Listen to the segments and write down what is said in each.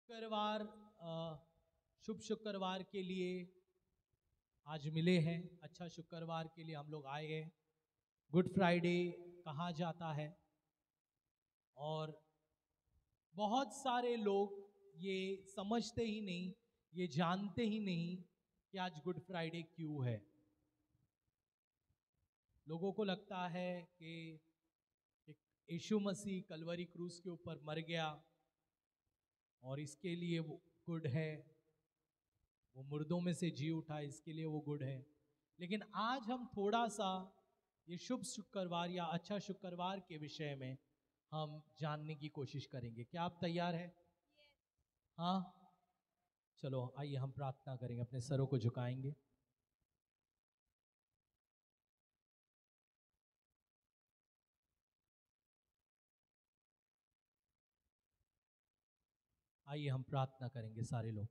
शुक्रवार शुभ शुक्रवार के लिए आज मिले हैं। अच्छा शुक्रवार के लिए हम लोग आए हैं। गुड फ्राइडे कहा जाता है और बहुत सारे लोग ये समझते ही नहीं, ये जानते ही नहीं कि आज गुड फ्राइडे क्यों है। लोगों को लगता है कि यीशु मसीह कलवरी क्रूस के ऊपर मर गया और इसके लिए वो गुड है, वो मुर्दों में से जी उठा इसके लिए वो गुड है। लेकिन आज हम थोड़ा सा ये शुभ शुक्रवार या अच्छा शुक्रवार के विषय में हम जानने की कोशिश करेंगे। क्या आप तैयार हैं? हाँ, चलो आइए हम प्रार्थना करेंगे, अपने सरों को झुकाएंगे। आइए हम प्रार्थना करेंगे सारे लोग।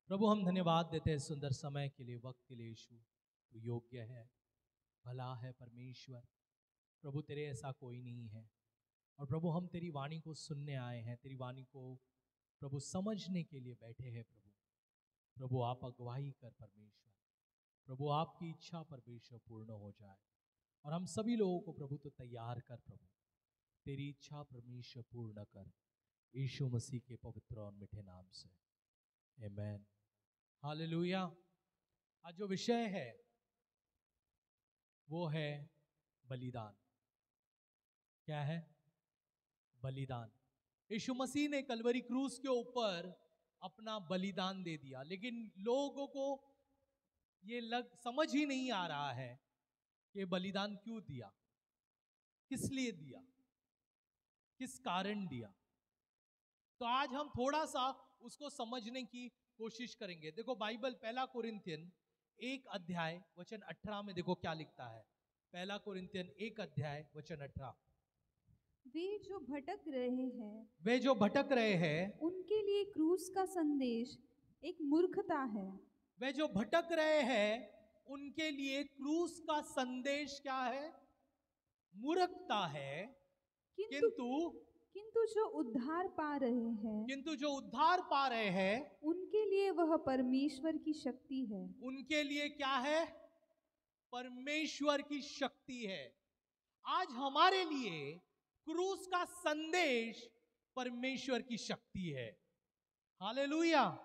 प्रभु, हम धन्यवाद देते हैं सुंदर समय के लिए, वक्त के लिए। यीशु तू योग्य है, भला है परमेश्वर। प्रभु तेरे ऐसा कोई नहीं है। और प्रभु हम तेरी वाणी को सुनने आए हैं, तेरी वाणी को प्रभु समझने के लिए बैठे हैं। प्रभु आप अगुवाई कर परमेश्वर। प्रभु आपकी इच्छा परमेश्वर पूर्ण हो जाए और हम सभी लोगों को प्रभु तो तैयार कर। प्रभु तेरी इच्छा परमेश्वर पूर्ण कर, यीशु मसीह के पवित्र और मीठे नाम से, आमीन। हालेलुया। आज जो विषय है वो है बलिदान। क्या है? बलिदान। यीशु मसीह ने कलवरी क्रूस के ऊपर अपना बलिदान दे दिया, लेकिन लोगों को ये समझ ही नहीं आ रहा है कि बलिदान क्यों दिया, किस लिए दिया, किस कारण दिया। तो आज हम थोड़ा सा उसको समझने की कोशिश करेंगे। देखो बाइबल पहला कुरिन्थियन 1 अध्याय वचन 18 में देखो क्या लिखता है। पहला कुरिन्थियन 1 अध्याय वचन 18। वे जो भटक रहे हैं उनके लिए क्रूस का संदेश एक मूर्खता है। वे जो भटक रहे हैं उनके लिए क्रूस का संदेश क्या है? मूर्खता है। किंतु जो उद्धार पा रहे हैं उनके लिए वह परमेश्वर की शक्ति है। उनके लिए क्या है? परमेश्वर की शक्ति है। आज हमारे लिए क्रूस का संदेश परमेश्वर की शक्ति है। हालेलुया।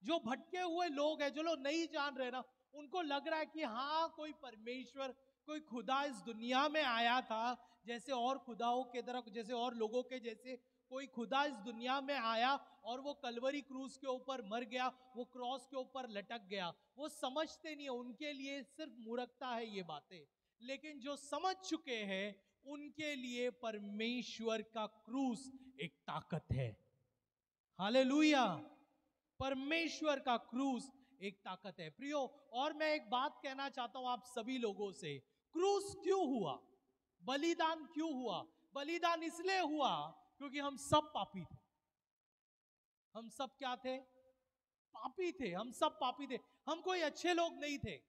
जो भटके हुए लोग हैं, जो लोग नहीं जान रहे ना, उनको लग रहा है कि हाँ कोई परमेश्वर, कोई खुदा इस दुनिया में आया था, जैसे और खुदाओं के तरफ, जैसे और लोगों के जैसे कोई खुदा इस दुनिया में आया और वो कलवरी क्रूस के ऊपर मर गया, वो क्रॉस के ऊपर लटक गया। वो समझते नहीं है, उनके लिए सिर्फ मूर्खता है ये बातें। लेकिन जो समझ चुके हैं उनके लिए परमेश्वर का क्रूस एक ताकत है। हालेलुया। परमेश्वर का क्रूस एक ताकत है प्रियो। और मैं एक बात कहना चाहता हूं आप सभी लोगों से, क्रूस क्यों हुआ, बलिदान क्यों हुआ? बलिदान इसलिए हुआ क्योंकि हम सब पापी थे। हम सब क्या थे? पापी थे। हम सब पापी थे। हम कोई अच्छे लोग नहीं थे,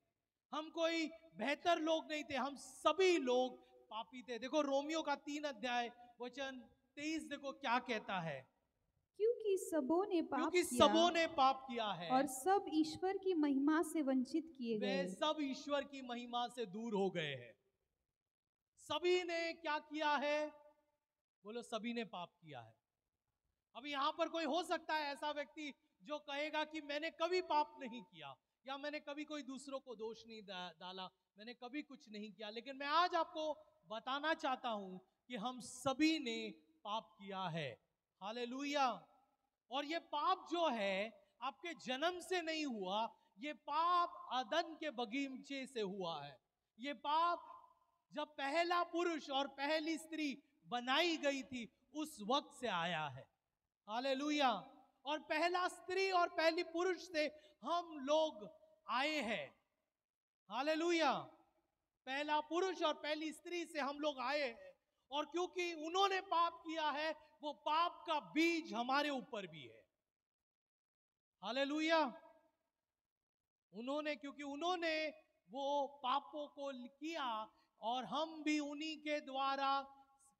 हम कोई बेहतर लोग नहीं थे, हम सभी लोग पापी थे। देखो रोमियो का 3 अध्याय वचन 23 देखो क्या कहता है। क्योंकि सबों ने पाप किया है और सब ईश्वर की महिमा से वंचित किए गए। वे सब ईश्वर की महिमा से दूर हो गए हैं। सभी ने क्या किया है? बोलो, सभी ने पाप किया है। अब यहां पर कोई हो सकता है ऐसा व्यक्ति जो कहेगा कि मैंने कभी पाप नहीं किया, या मैंने कभी कोई दूसरों को दोष नहीं डाला, मैंने कभी कुछ नहीं किया। लेकिन मैं आज आपको बताना चाहता हूं कि हम सभी ने पाप किया है। हालेलुया। और ये पाप जो है आपके जन्म से नहीं हुआ, ये पाप आदम के बगीचे से हुआ है। ये पाप जब पहला पुरुष और पहली स्त्री बनाई गई थी उस वक्त से आया है। हालेलुया। और पहला स्त्री और पहली पुरुष से हम लोग आए हैं। हालेलुया। पहला पुरुष और पहली स्त्री से हम लोग आए हैं, और क्योंकि उन्होंने पाप किया है, वो पाप का बीज हमारे ऊपर भी है। हालेलुया। क्योंकि उन्होंने वो पापों को किया, और हम भी उन्हीं के द्वारा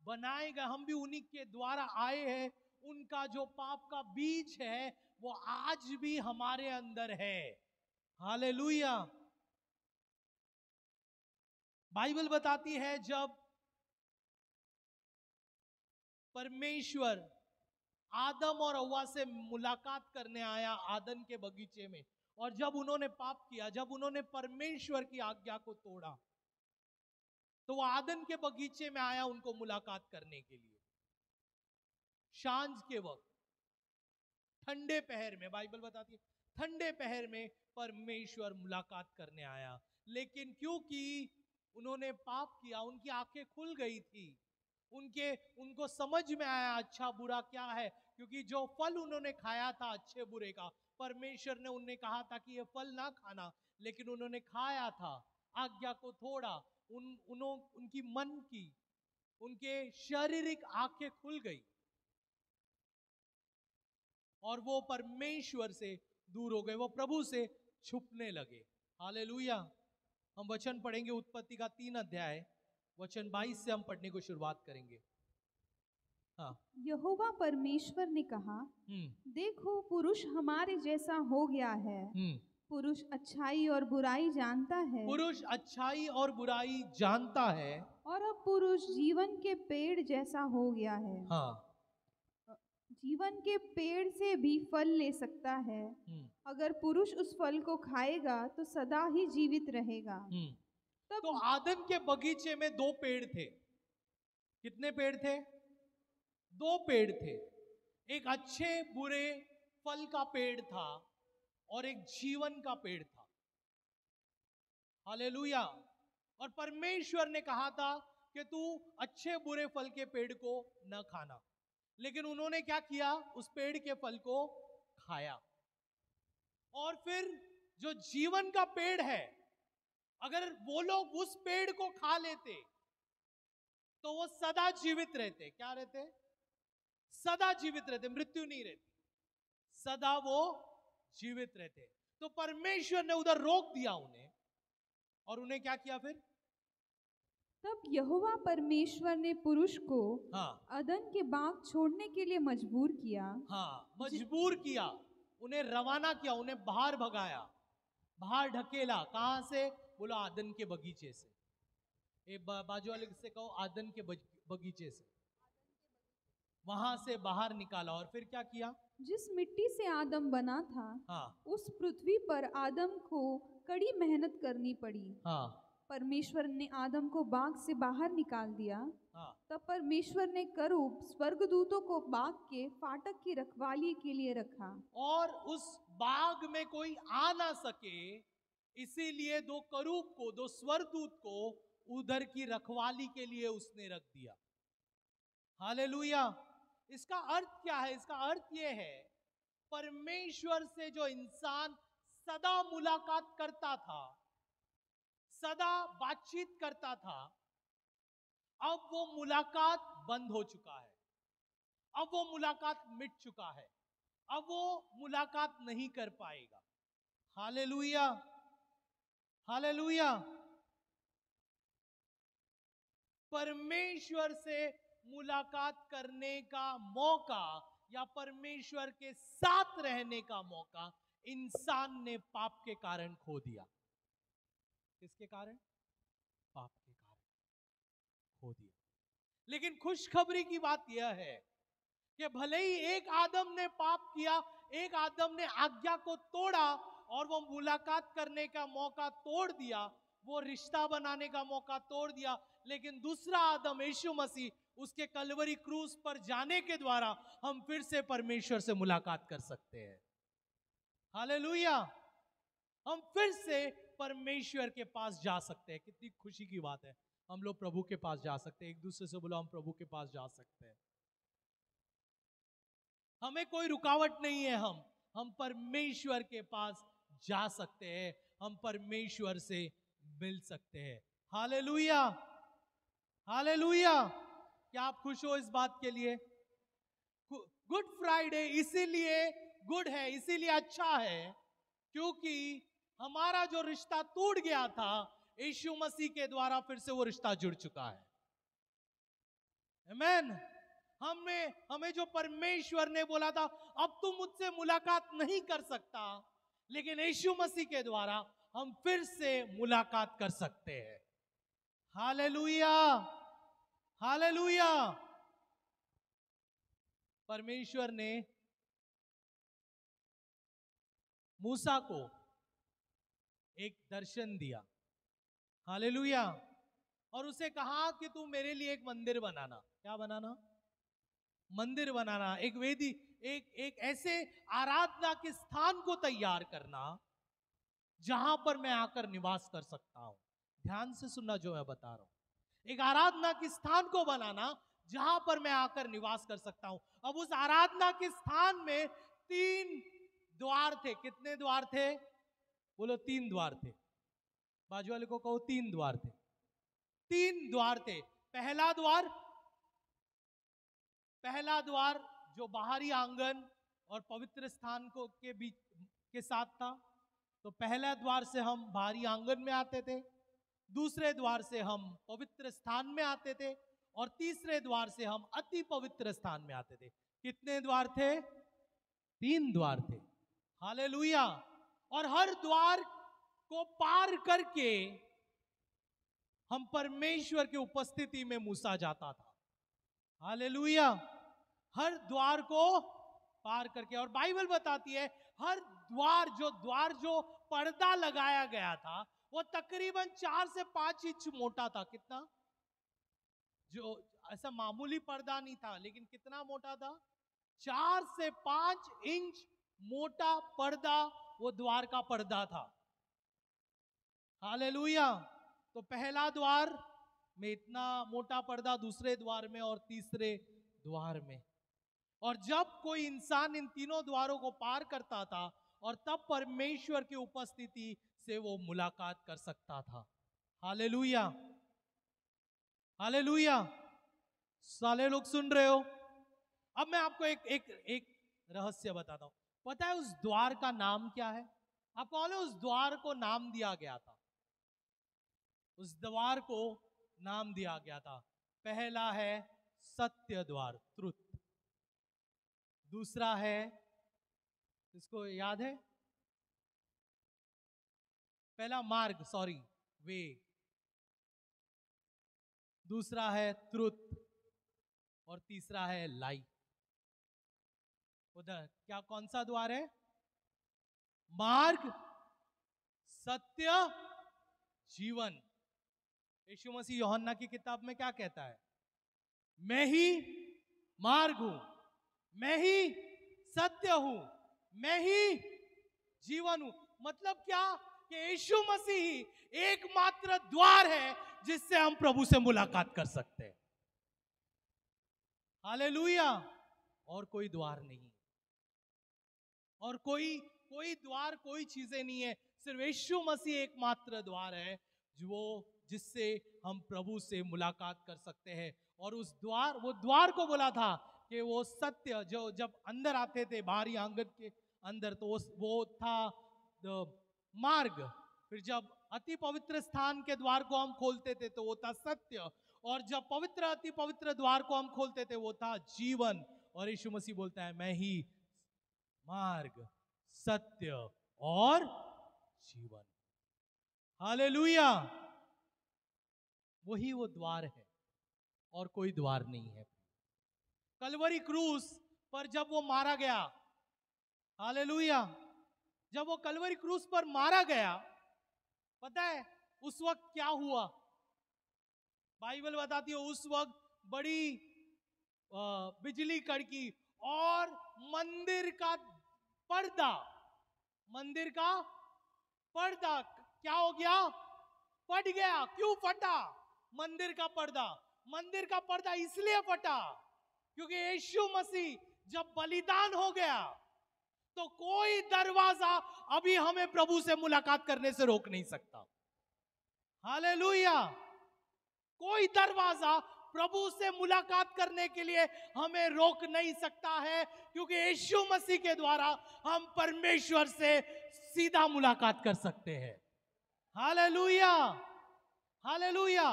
बनाए गए, हम भी उन्हीं के द्वारा आए हैं। उनका जो पाप का बीज है वो आज भी हमारे अंदर है। हालेलुया। बाइबल बताती है जब परमेश्वर आदम और हव्वा से मुलाकात करने आया आदन के बगीचे में, और जब उन्होंने पाप किया, जब उन्होंने परमेश्वर की आज्ञा को तोड़ा, तो वो आदन के बगीचे में आया उनको मुलाकात करने के लिए। सांझ के वक्त, ठंडे पहर में, बाइबल बताती है ठंडे पहर में परमेश्वर मुलाकात करने आया। लेकिन क्योंकि उन्होंने पाप किया, उनकी आंखें खुल गई थी, उनको समझ में आया अच्छा बुरा क्या है। क्योंकि जो फल उन्होंने खाया था अच्छे बुरे का, परमेश्वर ने उन्हें कहा था कि ये फल ना खाना, लेकिन उन्होंने खाया था, आज्ञा को तोड़ा। उनकी मन की, उनके शारीरिक आंखें खुल गई और वो परमेश्वर से दूर हो गए, वो प्रभु से छुपने लगे। हालेलुया। हम वचन पढ़ेंगे उत्पत्ति का 3 अध्याय, वचन 22 से हम पढ़ने को शुरुआत करेंगे। हाँ। यहोवा परमेश्वर ने कहा, देखो पुरुष हमारे जैसा हो गया है। पुरुष अच्छाई और बुराई जानता है। पुरुष अच्छाई और बुराई जानता है। और अब पुरुष जीवन के पेड़ जैसा हो गया है। हाँ। जीवन के पेड़ से भी फल ले सकता है। अगर पुरुष उस फल को खाएगा तो सदा ही जीवित रहेगा। तब तो आदम के बगीचे में 2 पेड़ थे। कितने पेड़ थे? 2 पेड़ थे। एक अच्छे बुरे फल का पेड़ था और एक जीवन का पेड़ था। हालेलुया। और परमेश्वर ने कहा था कि तू अच्छे बुरे फल के पेड़ को न खाना, लेकिन उन्होंने क्या किया? उस पेड़ के फल को खाया। और फिर जो जीवन का पेड़ है, अगर वो लोग उस पेड़ को खा लेते तो वो सदा जीवित रहते। क्या रहते? सदा जीवित रहते, मृत्यु नहीं रहती, सदा वो जीवित रहते। तो परमेश्वर ने उधर रोक दिया उन्हें, और उन्हें क्या किया फिर? तब यहोवा परमेश्वर ने पुरुष को अदन के बाग छोड़ने के लिए मजबूर किया। हाँ, मजबूर किया, उन्हें रवाना किया, उन्हें बाहर भगाया, बाहर ढकेला। कहां से? बोला आदन के बगीचे से। एक बाजू वाले से कहो आदन के बगीचे से, वहां से बाहर निकाला। और फिर क्या किया? जिस मिट्टी से आदम बना था, उस पृथ्वी पर आदम को कड़ी मेहनत करनी पड़ी। परमेश्वर ने आदम को बाग से बाहर निकाल दिया। तब परमेश्वर ने करूब स्वर्गदूतों को बाग के फाटक की रखवाली के लिए रखा, और उस बाग में कोई आ ना सके, इसीलिए 2 करूब को, 2 स्वर्गदूत को उधर की रखवाली के लिए उसने रख दिया। हालेलुया। इसका अर्थ क्या है? इसका अर्थ यह है, परमेश्वर से जो इंसान सदा मुलाकात करता था, सदा बातचीत करता था, अब वो मुलाकात बंद हो चुका है, अब वो मुलाकात मिट चुका है, अब वो मुलाकात नहीं कर पाएगा। Hallelujah, hallelujah. परमेश्वर से मुलाकात करने का मौका या परमेश्वर के साथ रहने का मौका इंसान ने पाप के कारण खो दिया। किसके कारण? पाप के कारण खो दिया। लेकिन खुशखबरी की बात यह है कि भले ही एक आदम ने पाप किया, एक आदम ने आज्ञा को तोड़ा और वो मुलाकात करने का मौका तोड़ दिया, वो रिश्ता बनाने का मौका तोड़ दिया, लेकिन दूसरा आदम यीशु मसीह, उसके कलवरी क्रूस पर जाने के द्वारा हम फिर से परमेश्वर से मुलाकात कर सकते हैं। हालेलुया। हम फिर से परमेश्वर के पास जा सकते हैं। कितनी खुशी की बात है, हम लोग प्रभु के पास जा सकते हैं। एक दूसरे से बोलो, हम प्रभु के पास जा सकते हैं। हमें कोई रुकावट नहीं है, हम परमेश्वर के पास जा सकते हैं, हम परमेश्वर से मिल सकते हैं। Hallelujah, hallelujah. क्या आप खुश हो इस बात के लिए? गुड फ्राइडे इसीलिए गुड है, इसीलिए अच्छा है, क्योंकि हमारा जो रिश्ता टूट गया था, यीशु मसीह के द्वारा फिर से वो रिश्ता जुड़ चुका है। आमेन। हमें जो परमेश्वर ने बोला था अब तू मुझसे मुलाकात नहीं कर सकता, लेकिन यीशु मसीह के द्वारा हम फिर से मुलाकात कर सकते हैं। Hallelujah, hallelujah. परमेश्वर ने मूसा को एक दर्शन दिया, हालेलुया, और उसे कहा कि तू मेरे लिए एक मंदिर बनाना। क्या बनाना? मंदिर बनाना, एक वेदी, एक ऐसे आराधना के स्थान को तैयार करना जहां पर मैं आकर निवास कर सकता हूं। ध्यान से सुनना जो मैं बता रहा हूं। एक आराधना के स्थान को बनाना जहां पर मैं आकर निवास कर सकता हूं। अब उस आराधना के स्थान में 3 द्वार थे। कितने द्वार थे? बोलो 3 द्वार थे। बाजू वाले को कहो 3 द्वार थे। 3 द्वार थे। पहला द्वार जो बाहरी आंगन और पवित्र स्थान को के बीच के साथ था, तो पहला द्वार से हम बाहरी आंगन में आते थे, दूसरे द्वार से हम पवित्र स्थान में आते थे, और तीसरे द्वार से हम अति पवित्र स्थान में आते थे। कितने द्वार थे? 3 द्वार थे। हालेलुया। और हर द्वार को पार करके हम परमेश्वर की उपस्थिति में मूसा जाता था। हालेलुया। हर द्वार को पार करके, और बाइबल बताती है हर द्वार जो पर्दा लगाया गया था वो तकरीबन 4 से 5 इंच मोटा था। कितना? जो ऐसा मामूली पर्दा नहीं था, लेकिन कितना मोटा था? 4 से 5 इंच मोटा पर्दा वो द्वार का पर्दा था। हालेलुया। तो पहला द्वार में इतना मोटा पर्दा, दूसरे द्वार में और तीसरे द्वार में। और जब कोई इंसान इन तीनों द्वारों को पार करता था और तब परमेश्वर की उपस्थिति से वो मुलाकात कर सकता था। Hallelujah, hallelujah. सारे लोग सुन रहे हो? अब मैं आपको एक रहस्य बताता हूं। पता है उस द्वार का नाम क्या है? आपको मालूम है उस द्वार को नाम दिया गया था? उस द्वार को नाम दिया गया था। पहला है सत्य द्वार, ट्रुथ। दूसरा है, इसको याद है? पहला मार्ग, सॉरी, वे। दूसरा है ट्रुथ, और तीसरा है लाइफ। उधर क्या, कौन सा द्वार है? मार्ग, सत्य, जीवन। यीशु मसीह यूहन्ना की किताब में क्या कहता है? मैं ही मार्ग हूं, मैं ही सत्य हूं, मैं ही जीवन हूं। मतलब क्या? कि यीशु मसीह ही एकमात्र द्वार है जिससे हम प्रभु से मुलाकात कर सकते हैं। हालेलुया। और कोई द्वार नहीं, और कोई द्वार, कोई चीजें नहीं है। सिर्फ यीशु मसीह एकमात्र द्वार है जिससे हम प्रभु से मुलाकात कर सकते हैं। और वो द्वार को बोला था कि वो सत्य, जो जब अंदर आते थे बाहरी आंगन के अंदर, तो वो था मार्ग। फिर जब अति पवित्र स्थान के द्वार को हम खोलते थे तो वो था सत्य, और जब अति पवित्र द्वार को हम खोलते थे वो था जीवन। और यीशु मसीह बोलता है मैं ही मार्ग, सत्य और जीवन। हालेलुया। वही वो द्वार है और कोई द्वार नहीं है। कलवरी क्रूस पर जब वो मारा गया, हालेलुया, जब वो कलवरी क्रूस पर मारा गया, पता है उस वक्त क्या हुआ? बाइबल बताती है उस वक्त बड़ी बिजली कड़की और मंदिर का पर्दा क्या हो गया? फट गया। क्यों फटा मंदिर का पर्दा? इसलिए फटा क्योंकि यीशु मसीह जब बलिदान हो गया तो कोई दरवाजा अभी हमें प्रभु से मुलाकात करने से रोक नहीं सकता। हालेलुया। कोई दरवाजा प्रभु से मुलाकात करने के लिए हमें रोक नहीं सकता है, क्योंकि यीशु मसीह के द्वारा हम परमेश्वर से सीधा मुलाकात कर सकते हैं। Hallelujah, hallelujah.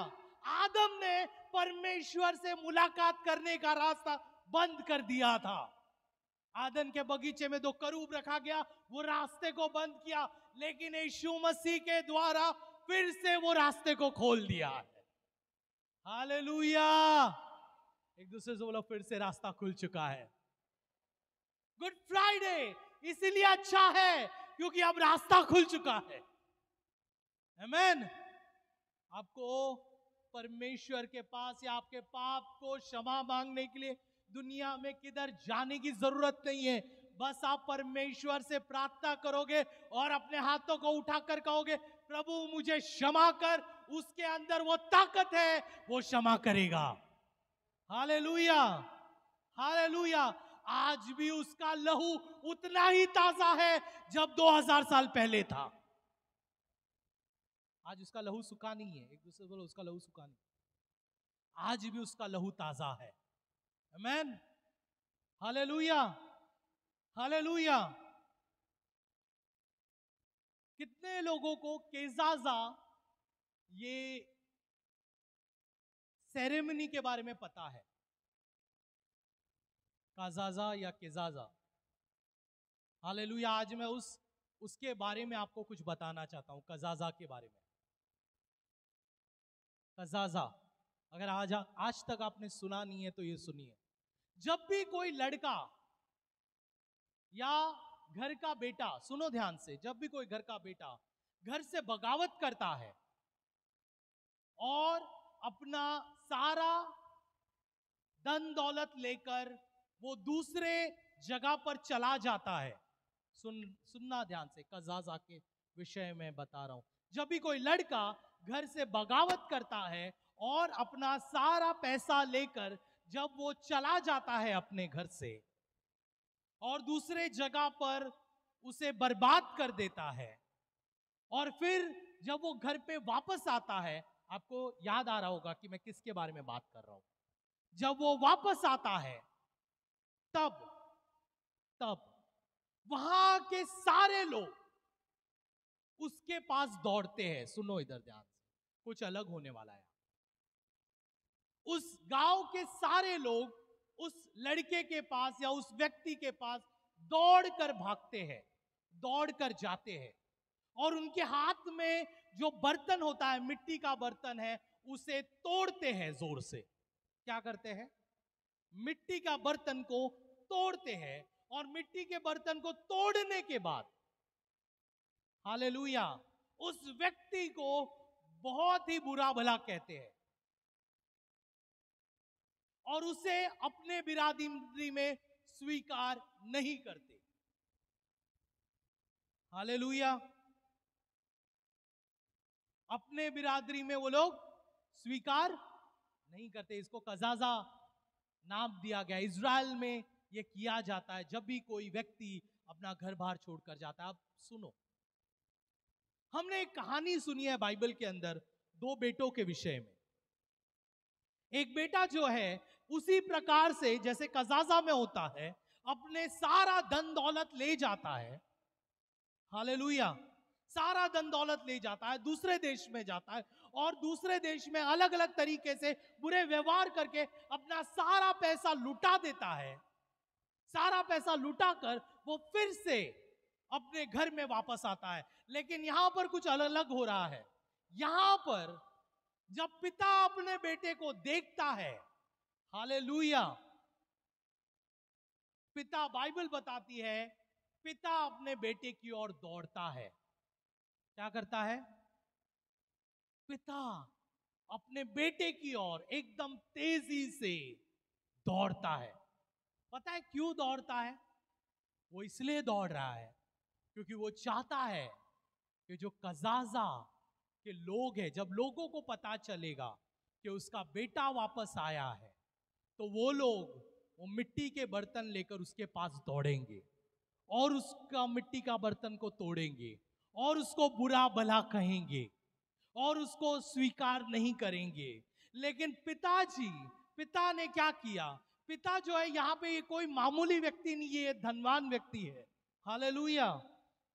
आदम ने परमेश्वर से मुलाकात करने का रास्ता बंद कर दिया था। आदन के बगीचे में 2 करूब रखा गया, वो रास्ते को बंद किया, लेकिन यीशु मसीह के द्वारा फिर से वो रास्ते को खोल दिया है। हालेलुया। एक दूसरे से बोलो, फिर से रास्ता खुल चुका है। गुड फ्राइडे इसीलिए अच्छा है क्योंकि अब रास्ता खुल चुका है। आमीन। आपको परमेश्वर के पास या आपके पाप को क्षमा मांगने के लिए दुनिया में किधर जाने की जरूरत नहीं है। बस आप परमेश्वर से प्रार्थना करोगे और अपने हाथों को उठाकर कहोगे, प्रभु मुझे क्षमा कर। उसके अंदर वो ताकत है, वो क्षमा करेगा। Hallelujah, hallelujah. आज भी उसका लहू उतना ही ताजा है जब 2000 साल पहले था। आज उसका लहू सूखा नहीं है। एक दूसरे बोलो, उसका लहू सूखा नहीं, आज भी उसका लहू ताजा है। आमीन। Hallelujah, hallelujah. कितने लोगों को केजाजा ये सेरेमनी के बारे में पता है? काजाजा या केजाजा। हालेलुया। आज मैं उसके बारे में आपको कुछ बताना चाहता हूं, कजाजा के बारे में। कजाजा अगर आज तक आपने सुना नहीं है तो ये सुनिए। जब भी कोई लड़का या घर का बेटा, सुनो ध्यान से, जब भी कोई घर का बेटा घर से बगावत करता है और अपना सारा धन दौलत लेकर वो दूसरे जगह पर चला जाता है, सुनना ध्यान से, कजाजा के विषय में बता रहा हूं। जब भी कोई लड़का घर से बगावत करता है और अपना सारा पैसा लेकर जब वो चला जाता है अपने घर से और दूसरे जगह पर उसे बर्बाद कर देता है, और फिर जब वो घर पे वापस आता है, आपको याद आ रहा होगा कि मैं किसके बारे में बात कर रहा हूं। जब वो वापस आता है तब वहां के सारे लोग उसके पास दौड़ते हैं। सुनो इधर ध्यान से, कुछ अलग होने वाला है। उस गांव के सारे लोग उस लड़के के पास या उस व्यक्ति के पास दौड़कर भागते हैं, दौड़कर जाते हैं, और उनके हाथ में जो बर्तन होता है, मिट्टी का बर्तन है, उसे तोड़ते हैं जोर से। क्या करते हैं? मिट्टी का बर्तन को तोड़ते हैं, और मिट्टी के बर्तन को तोड़ने के बाद, हालेलुया, उस व्यक्ति को बहुत ही बुरा भला कहते हैं और उसे अपने बिरादरी में स्वीकार नहीं करते। हालेलुया। अपने बिरादरी में वो लोग स्वीकार नहीं करते। इसको कजाजा नाम दिया गया। इज़राइल में ये किया जाता है जब भी कोई व्यक्ति अपना घर बार छोड़कर जाता है। अब सुनो, हमने एक कहानी सुनी है बाइबल के अंदर 2 बेटों के विषय में। एक बेटा जो है उसी प्रकार से जैसे कजाजा में होता है, अपने सारा धन दौलत ले जाता है। हालेलुया। सारा धन दौलत ले जाता है, दूसरे देश में जाता है, और दूसरे देश में अलग अलग तरीके से बुरे व्यवहार करके अपना सारा पैसा लुटा देता है। सारा पैसा लुटाकर वो फिर से अपने घर में वापस आता है। लेकिन यहां पर कुछ अलग हो रहा है। यहां पर जब पिता अपने बेटे को देखता है, हालेलुया, पिता, बाइबल बताती है, पिता अपने बेटे की ओर दौड़ता है। क्या करता है? पिता अपने बेटे की ओर एकदम तेजी से दौड़ता है। पता है क्यों दौड़ता है? वो इसलिए दौड़ रहा है क्योंकि वो चाहता है कि जो कजाजा के लोग हैं, जब लोगों को पता चलेगा कि उसका बेटा वापस आया है, तो वो लोग वो मिट्टी के बर्तन लेकर उसके पास दौड़ेंगे और उसका मिट्टी का बर्तन को तोड़ेंगे और उसको बुरा भला कहेंगे और उसको स्वीकार नहीं करेंगे। लेकिन पिता ने क्या किया? पिता जो है यहाँ पे ये कोई मामूली व्यक्ति नहीं है, ये धनवान व्यक्ति है। हालेलुया।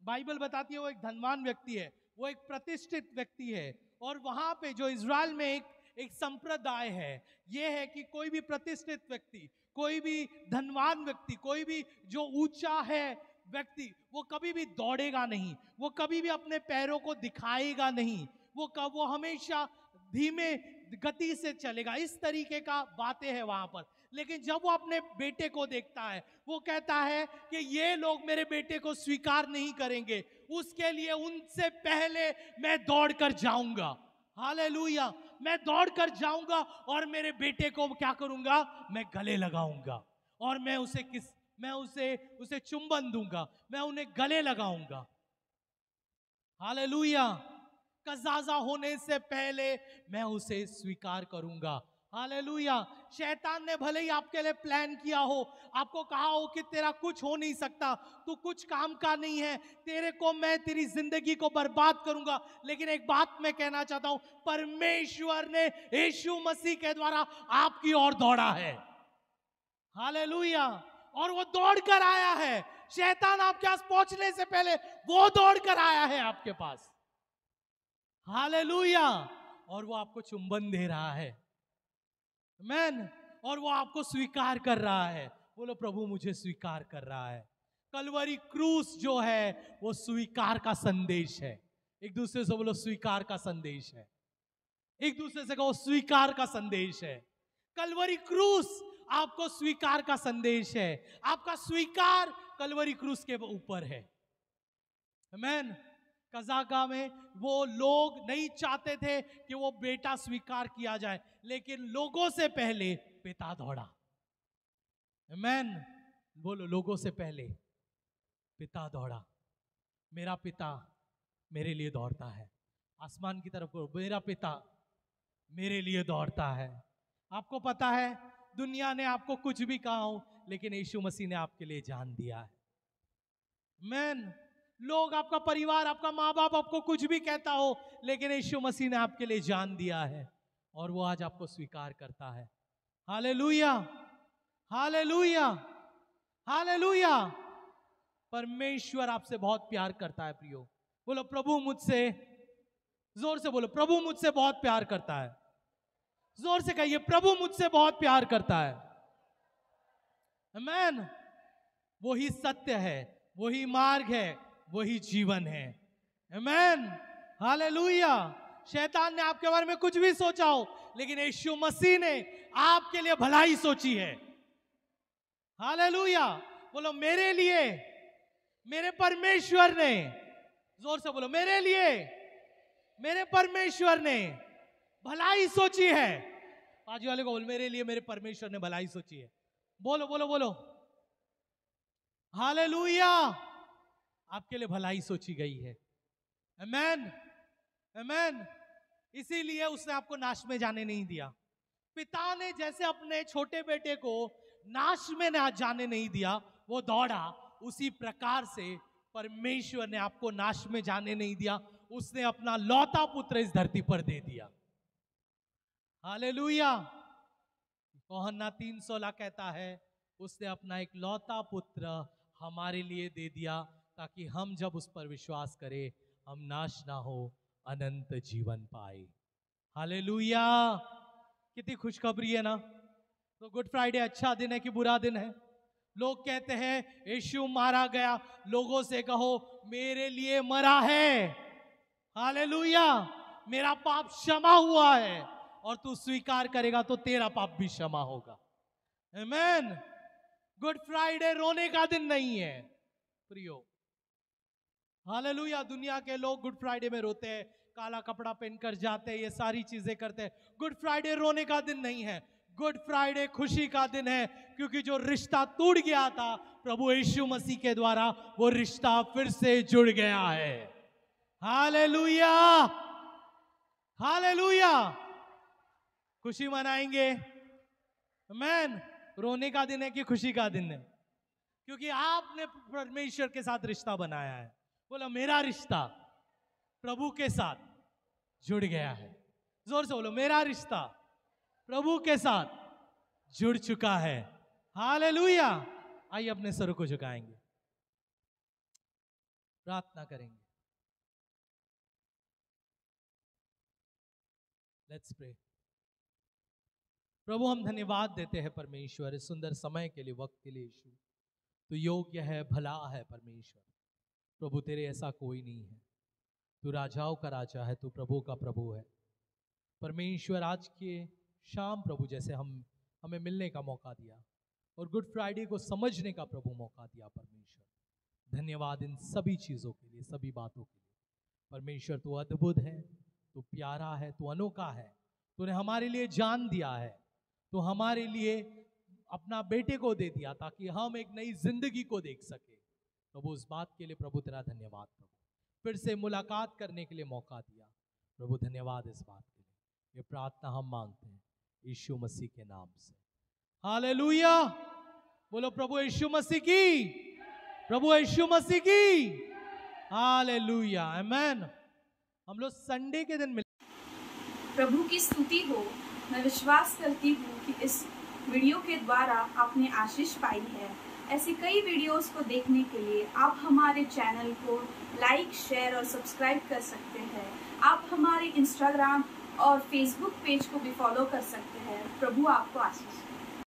बाइबल बताती है वो एक धनवान व्यक्ति है, वो एक प्रतिष्ठित व्यक्ति है। और वहां पे जो इज़राइल में एक संप्रदाय है, यह है कि कोई भी प्रतिष्ठित व्यक्ति, कोई भी धनवान व्यक्ति, कोई भी जो ऊंचा है व्यक्ति, वो कभी भी दौड़ेगा नहीं, वो कभी भी अपने पैरों को दिखाएगा नहीं, वो हमेशा धीमे गति से चलेगा। इस तरीके का बातें हैं वहां पर। लेकिन जब वो अपने बेटे को देखता है, वो कहता है कि ये लोग मेरे बेटे को स्वीकार नहीं करेंगे, उसके लिए उनसे पहले मैं दौड़ कर जाऊंगा। हालेलुया, मैं दौड़ कर जाऊंगा और मेरे बेटे को क्या करूंगा, मैं गले लगाऊंगा और मैं उसे चुंबन दूंगा, मैं उन्हें गले लगाऊंगा। हालेलुया, कज़ाज़ा होने से पहले मैं उसे स्वीकार करूंगा। हालेलुया। शैतान ने भले ही आपके लिए प्लान किया हो, आपको कहा हो कि तेरा कुछ हो नहीं सकता, तू कुछ काम का नहीं है, तेरे को मैं तेरी जिंदगी को बर्बाद करूंगा, लेकिन एक बात मैं कहना चाहता हूं, परमेश्वर ने यीशु मसीह के द्वारा आपकी ओर दौड़ा है। हालेलुया। और वो दौड़ कर आया है। शैतान आपके पास पहुंचने से पहले वो दौड़ कर आया है आपके पास। हालेलुया। और वो आपको चुंबन दे रहा है, आमीन। और वो आपको स्वीकार कर रहा है। बोलो प्रभु मुझे स्वीकार कर रहा है। कलवरी क्रूस जो है वो स्वीकार का संदेश है। एक दूसरे से बोलो स्वीकार का संदेश है। एक दूसरे से कहो स्वीकार का संदेश है। कलवरी क्रूस आपको स्वीकार का संदेश है। आपका स्वीकार कलवरी क्रूस के ऊपर है, आमीन। कज़ागा में वो लोग नहीं चाहते थे कि वो बेटा स्वीकार किया जाए, लेकिन लोगों से पहले पिता दौड़ा, आमीन। बोलो लोगों से पहले पिता दौड़ा। मेरा पिता मेरे लिए दौड़ता है। आसमान की तरफ मेरा पिता मेरे लिए दौड़ता है। आपको पता है दुनिया ने आपको कुछ भी कहा हो, लेकिन यीशु मसीह ने आपके लिए जान दिया है, आमीन। लोग, आपका परिवार, आपका माँ बाप आपको कुछ भी कहता हो, लेकिन यीशु मसीह ने आपके लिए जान दिया है और वो आज आपको स्वीकार करता है। Hallelujah, hallelujah, hallelujah. परमेश्वर आपसे बहुत प्यार करता है प्रियो। बोलो प्रभु मुझसे, जोर से बोलो प्रभु मुझसे बहुत प्यार करता है। जोर से कहिए प्रभु मुझसे बहुत प्यार करता है, आमीन। वही सत्य है, वही मार्ग है, वही जीवन है, आमीन। हालेलुया। शैतान ने आपके बारे में कुछ भी सोचा हो, लेकिन यीशु मसीह ने आपके लिए भलाई सोची है। हालेलुया। बोलो मेरे लिए मेरे परमेश्वर ने, जोर से बोलो मेरे लिए मेरे परमेश्वर ने भलाई सोची है। बाजू वाले को बोलो मेरे लिए मेरे परमेश्वर ने भलाई सोची है। बोलो बोलो बोलो, हालेलुया। आपके लिए भलाई सोची गई है, आमीन, आमीन। इसीलिए उसने आपको नाश में जाने नहीं दिया। पिता ने जैसे अपने छोटे बेटे को नाश में ना जाने नहीं दिया, वो दौड़ा, उसी प्रकार से परमेश्वर ने आपको नाश में जाने नहीं दिया। उसने अपना लौता पुत्र इस धरती पर दे दिया। हालेलुया। यूहन्ना 3:16 कहता है उसने अपना एक लौता पुत्र हमारे लिए दे दिया, ताकि हम जब उस पर विश्वास करें हम नाश ना हो, अनंत जीवन पाए। हालेलुया। कितनी खुशखबरी है ना। तो गुड फ्राइडे अच्छा दिन है कि बुरा दिन है? लोग कहते हैं यीशु मारा गया, लोगों से कहो मेरे लिए मरा है। हालेलुया। मेरा पाप क्षमा हुआ है और तू स्वीकार करेगा तो तेरा पाप भी क्षमा होगा, आमीन। गुड फ्राइडे रोने का दिन नहीं है प्रियो। हालेलुया। दुनिया के लोग गुड फ्राइडे में रोते हैं, काला कपड़ा पहनकर जाते हैं, ये सारी चीजें करते हैं। गुड फ्राइडे रोने का दिन नहीं है, गुड फ्राइडे खुशी का दिन है, क्योंकि जो रिश्ता टूट गया था प्रभु यीशु मसीह के द्वारा, वो रिश्ता फिर से जुड़ गया है। Hallelujah, hallelujah. खुशी मनाएंगे, आमीन। रोने का दिन है कि खुशी का दिन है? क्योंकि आपने परमेश्वर के साथ रिश्ता बनाया है। बोलो मेरा रिश्ता प्रभु के साथ जुड़ गया है। जोर से बोलो मेरा रिश्ता प्रभु के साथ जुड़ चुका है। हालेलुया। आइए अपने सर को झुकाएंगे, प्रार्थना करेंगे। Let's pray. प्रभु हम धन्यवाद देते हैं परमेश्वर इस सुंदर समय के लिए, वक्त के लिए। यीशु तो योग्य है, भला है परमेश्वर। प्रभु तेरे ऐसा कोई नहीं है। तू राजाओं का राजा है, तू प्रभु का प्रभु है परमेश्वर। आज के शाम प्रभु जैसे हमें मिलने का मौका दिया और गुड फ्राइडे को समझने का प्रभु मौका दिया परमेश्वर, धन्यवाद इन सभी चीज़ों के लिए, सभी बातों के लिए। परमेश्वर तू अद्भुत है, तू प्यारा है, तू अनोखा है। तूने हमारे लिए जान दिया है, तो हमारे लिए अपना बेटे को दे दिया ताकि हम एक नई जिंदगी को देख सके। प्रभु उस बात के लिए प्रभु तेरा धन्यवाद। प्रभु फिर से मुलाकात करने के लिए मौका दिया प्रभु, धन्यवाद इस बात के लिए। ये प्रार्थना हम मांगते हैं यीशु मसीह के नाम से, हालेलुया। बोलो प्रभु यीशु मसीह की, प्रभु यीशु मसीह की, हालेलुया, आमेन। हम लोग संडे के दिन प्रभु की स्तुति हो। मैं विश्वास करती हूँ कि इस वीडियो के द्वारा आपने आशीष पाई है। ऐसी कई वीडियोस को देखने के लिए आप हमारे चैनल को लाइक, शेयर और सब्सक्राइब कर सकते हैं। आप हमारे इंस्टाग्राम और फेसबुक पेज को भी फॉलो कर सकते हैं। प्रभु आपको आशीष दे।